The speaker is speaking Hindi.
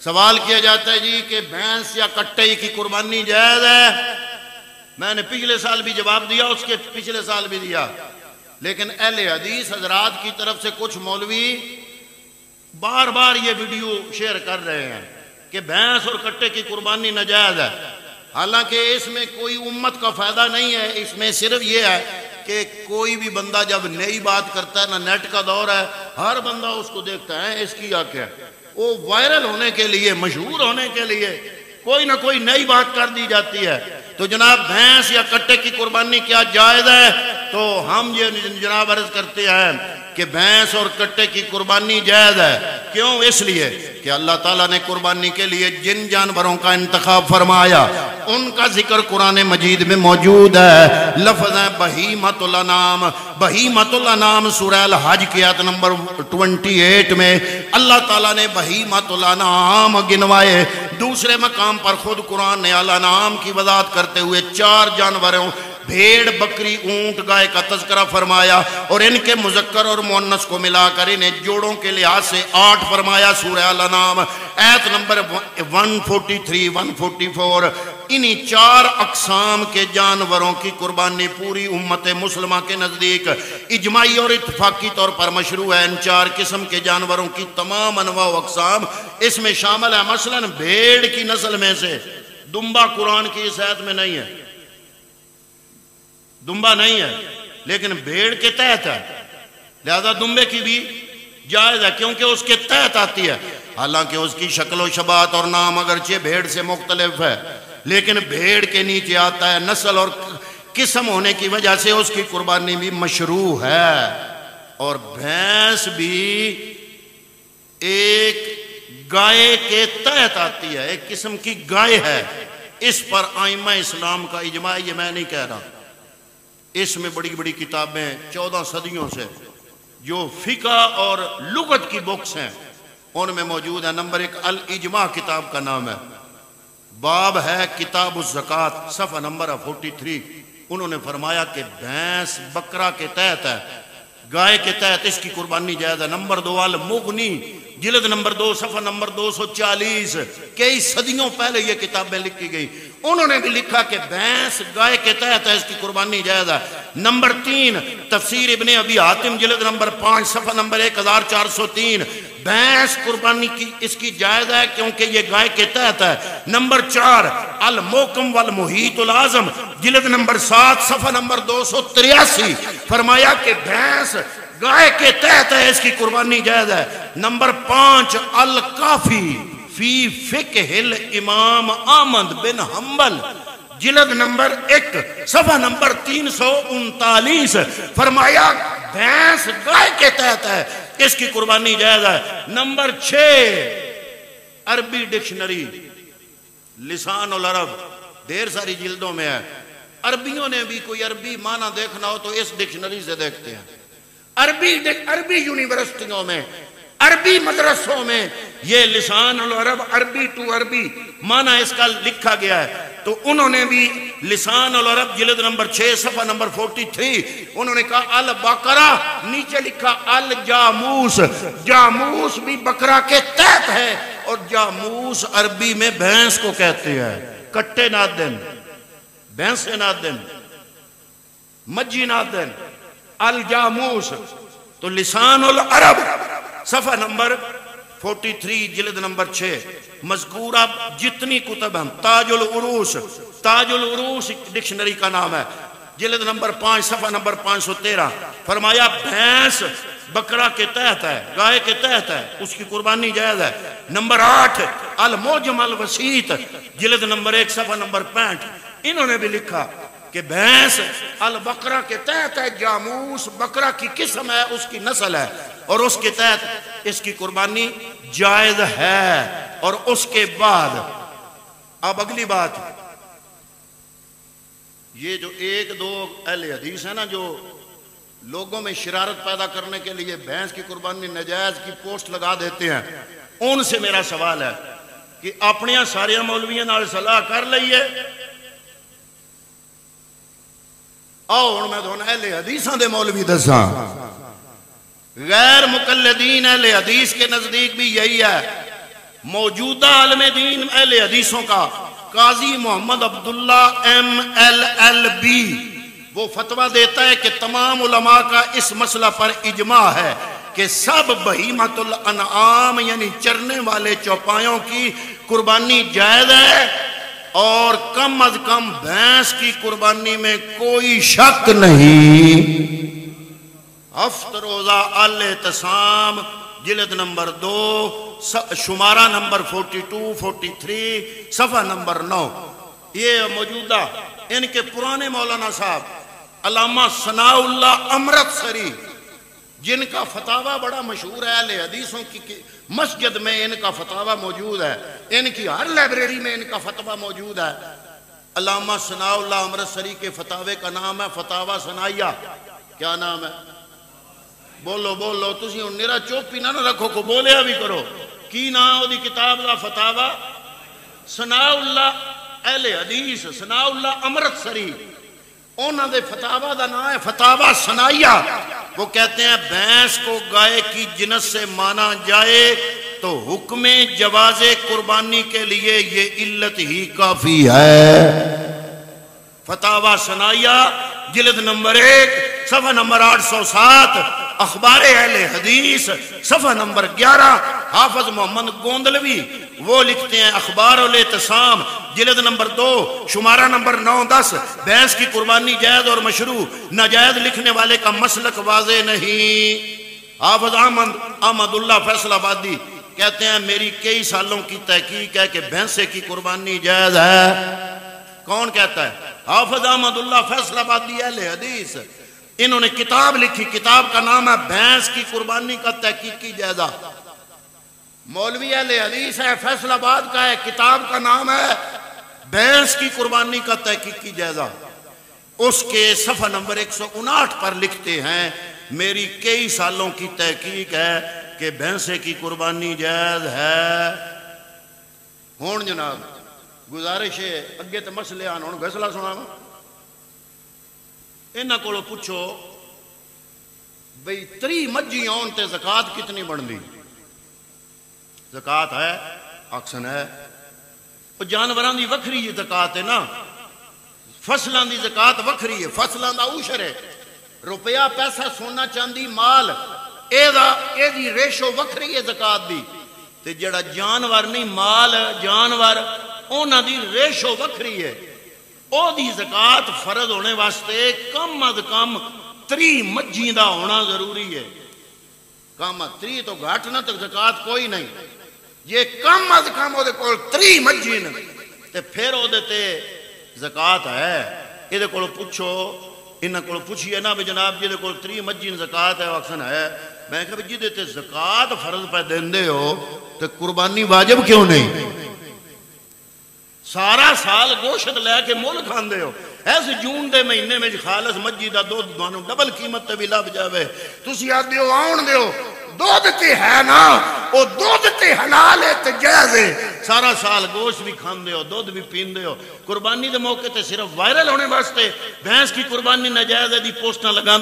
सवाल किया जाता है जी कि भैंस या कट्टे की कुर्बानी जायज है। मैंने पिछले साल भी जवाब दिया, उसके पिछले साल भी दिया, लेकिन अहले हदीस हजरात की तरफ से कुछ मौलवी बार बार ये वीडियो शेयर कर रहे हैं कि भैंस और कट्टे की कुर्बानी नाजायज है। हालांकि इसमें कोई उम्मत का फायदा नहीं है, इसमें सिर्फ ये है कि कोई भी बंदा जब नई बात करता है ना, नेट का दौर है, हर बंदा उसको देखता है इसकी हक है, वो वायरल होने के लिए, मशहूर होने के लिए कोई ना कोई नई बात कर दी जाती है। तो जनाब भैंस या कट्टे की कुर्बानी क्या जायज है? तो हम ये जनाब अर्ज करते हैं कि भैंस और कट्टे की कुर्बानी जायज है। क्यों? इसलिए कि अल्लाह ताला ने कुर्बानी के लिए जिन जानवरों का इंतखाब फरमाया उनका जिक्र कुरान मजीद में मौजूद है। लफ्ज़ है बहीमतुल अनाम। बहीमतुल अनाम सूरह अल हज की आयत नंबर 28 में अल्लाह ताला ने बहीमतुल अनाम गिनवाए। दूसरे मकाम पर खुद कुरान ने अल अनाम की वजाहत करते हुए 4 जानवरों भेड़, बकरी, ऊंट, गाय का तज़किरा फरमाया और इनके मुज़क्कर और मुअन्नस को मिलाकर इन्हें जोड़ों के लिहाज से 8 फरमाया। सूरह अल अनाम आयत नंबर 143, 144। इन्हीं 4 अक़साम के जानवरों की कुर्बानी पूरी उम्मत मुस्लिमा के नज़दीक इजमाई और इत्तफाकी तौर पर मशरू है। इन 4 किस्म के जानवरों की तमाम अनवा व अक़साम इसमें शामिल है। मसलन भेड़ की नस्ल में से दुम्बा कुरान की इस आयत में नहीं है, दुम्बा नहीं है, लेकिन भेड़ के तहत है, लिहाजा दुम्बे की भी जायज है क्योंकि उसके तहत आती है। हालांकि उसकी शक्ल व शबात और नाम अगरचे भेड़ से मुख्तलिफ है, लेकिन भेड़ के नीचे आता है नस्ल और किस्म होने की वजह से उसकी कुर्बानी भी मशरू है। और भैंस भी एक गाय के तहत आती है, एक किस्म की गाय है। इस पर आइमा इस्लाम का इजमा, ये मैं नहीं कह रहा, इसमें बड़ी बड़ी किताबें 14 सदियों से जो फिका और लुगत की बुक्स हैं उनमें मौजूद है। नंबर 1 अल इजमा किताब का नाम है, बाब है किताब ज़कात, सफ़ा नंबर 43। उन्होंने फरमाया कि भैंस बकरा के तहत है, गाय के तहत इसकी कुर्बानी जायज़ है। नंबर 2 अल मुगनी, जिल्द नंबर 2, सफ़ा नंबर 240। कई सदियों पहले ये किताबें लिखी गई, उन्होंने भी लिखा कि भैंस गाय के तहत है, इसकी कुर्बानी जायज़ है। नंबर 3 तफसीर इब्ने अबी हातिम, जिल्द नंबर 5, सफ़ा नंबर 1403। भैंस कुर्बानी की इसकी जायज़ है क्योंकि ये गाय के तहत है। नंबर 4 अल मोकम वल मुहीतुल आज़म, जिल्द नंबर 7, सफ़ा नंबर 283। फरमाया कि भैंस गाय के तहत है, इसकी कुर्बानी जायज़ है। नंबर 5 अल काफी फी फिक़्हिल इमाम अहमद बिन हम्बल, जिल्द नंबर 1, सफ़ा नंबर 339। फरमाया भैंस गाय के तहत है, इसकी कुर्बानी जायज़ है। नंबर 6 अरबी डिक्शनरी लिसान उल अरब, ढेर सारी जिल्दों में है। अरबियों ने भी कोई अरबी माना देखना हो तो इस डिक्शनरी से देखते हैं। अरबी यूनिवर्सिटियों में, अरबी मदरसों में ये लिसान उल अरब, अरबी टू अरबी माना इसका लिखा गया है। तो उन्होंने भी लिसान उल अरब, जिल्द नंबर 6, सफ़ा नंबर 43, उन्होंने कहा अल बकरा, नीचे लिखा अल जामूस, जामूस भी बकरा के तहत है और जामूस अरबी में भैंस को कहते हैं। कट्टे नादन, भैंस नादन, मज्जी नादन, अल जामूस। तो लिसान उल अरब सफ़ा नंबर 43, जिल्द नंबर 6, मज़कूरा जितनी कुतब हैं, ताजुल उरूस, ताजुल उरूस डिक्शनरी का नाम है, जिल्द नंबर 5, सफ़ा नंबर 513। फरमाया भैंस बकरा के तहत है, गाय के तहत है, उसकी कुर्बानी जायज़ है। नंबर 8 अल मोजम अल वसीत, जिल्द नंबर 1, सफ़ा नंबर 65। इन्होंने भी लिखा कि भैंस अल बकरा के तहत है, जामूस बकरा की किस्म है, उसकी नस्ल है और उसके तहत इसकी कुर्बानी जायज़ है। और उसके बाद अब अगली बात, ये जो 1-2 अहले हदीस है ना, जो लोगों में शरारत पैदा करने के लिए भैंस की कुर्बानी नाजायज की पोस्ट लगा देते हैं, उनसे मेरा सवाल है कि अपनिया सारिया मौलवियों नाल सलाह कर लईए। आओ हुण मैं तुहानूं अहले हदीसां दे मौलवी दसां। गैर मुकल्लिदीन अहले हदीस के नजदीक भी यही है मौजूदा आलम दीन अहले हदीसों का काजी मोहम्मद अब्दुल्ला MLLB वो फतवा देता है कि तमाम उलमा का इस मसला पर इजमा है कि सब बहीमतुल अनआम यानी चरने वाले चौपायों की कुर्बानी जायज़ है और कम अज कम भैंस की कुर्बानी में कोई शक नहीं। अफ्तरोजा अल-एतसाम जिल्द नंबर 2 शुमारा नंबर 42, 43 सफ़ा नंबर 9। ये मौजूदा इनके पुराने मौलाना साहब अल्लामा सनाउल्लाह अमृतसरी जिनका फतावा बड़ा मशहूर है, अहले हदीसों की मस्जिद में इनका फतावा मौजूद है, इनकी हर लाइब्रेरी में इनका फतवा मौजूद है। अल्लामा सनाउल्लाह अमृतसरी के फतावे का नाम है फतावा सनाइया। क्या नाम है? बोलो बोलो, तुसी हुण निरा चुप ही ना रखो को बोलिया भी करो। की नाम ओदी किताब का? फतावा सनाउल्लाह अहले हदीस सनाउल्लाह अमृतसरी। उन्होंने फतावा का नाम है फतावा सनाइया। वो कहते हैं भैंस को गाय की जिनस से माना जाए तो हुक्म जवाज़े कुर्बानी के लिए ये इल्लत ही काफी है। फतावा सनाइया जिल्द नंबर 1 सफ़ा नंबर 807 अखबार अहले हदीस सफ़ा नंबर 11 हाफिज मोहम्मद गोंदलवी वो लिखते हैं अखबार-उल-एतसाम जिल्द नंबर 2 शुमारा नंबर 9-10 भैंस की कुर्बानी जायज़ और मशरू, नाजायज लिखने वाले का मसलक वाज़े नहीं। हाफिज अहमदुल्लाह फैसलाबादी कहते हैं मेरी कई सालों की तहकीक है कि भैंसे की कुर्बानी जायज़ है। कौन कहता है? हाफिज अहमदुल्लाह फैसलाबादी अहले हदीस। इन्होंने किताब लिखी, किताब का नाम है भैंस की कुर्बानी का तहकीकी जायजा। मौलवी अहले हदीस है, फैसलाबाद का है, किताब का नाम है भैंस की कुर्बानी का तहकीकी जायजा। उसके सफ़ा नंबर 159 पर लिखते हैं मेरी कई सालों की तहकीक है कि भैंसे की कुर्बानी जायज है। हुण जनाब गुजारिश है अगे तो मसले आन, हुण फैसला सुनावा। इन्हां कोलों पुछो बई 3 मज्जी आउण ते ज़कात कितनी बनदी? ज़कात है आक्सन है वो जानवरां दी वखरी ज़कात है ना, फसलां दी ज़कात वखरी है। फसलां दा उशर है, रुपया पैसा सोना चांदी माल एदी रेशो वखरी है ज़कात दी। ते जड़ा जानवर नहीं माल जानवर उन्हां दी रेशो वखरी है। ओदी ज़कात फर्ज होने वास्ते कम अज कम 3 मज्जी दा होना जरूरी है। कम 3 तो घट ना तो ज़कात कोई नहीं। जे कम अज कम ओदे कोल 3 मज्जी न ते फिर ओदे ते ज़कात है। इहदे कोल पुछो, इन्हां कोल पुछिए ना भी जनाब जिहदे कोल 3 मज्जी ज़कात है आक्सन है। मैं कहा जिहदे ते ज़कात फर्ज पे देंदे हो तो कुर्बानी वाजिब क्यों नहीं? सारा साल गोश्त लैके मुल खांदे हो, इस जून के महीने में खालस मज्जी का दुध तुहानू डबल कीमत ते भी लभ जाए। तुसीं आखदे हो आउण दिओ, दुध ते है ना, वो दुध ते हलाल है ते जायज़ है। सारा साल गोश्त भी खांदे हो, दुध भी पींदे हो, कुर्बानी के मौके ते सिर्फ वायरल होने वास्ते भैंस की कुर्बानी नाजायज़ दी पोस्टां लगा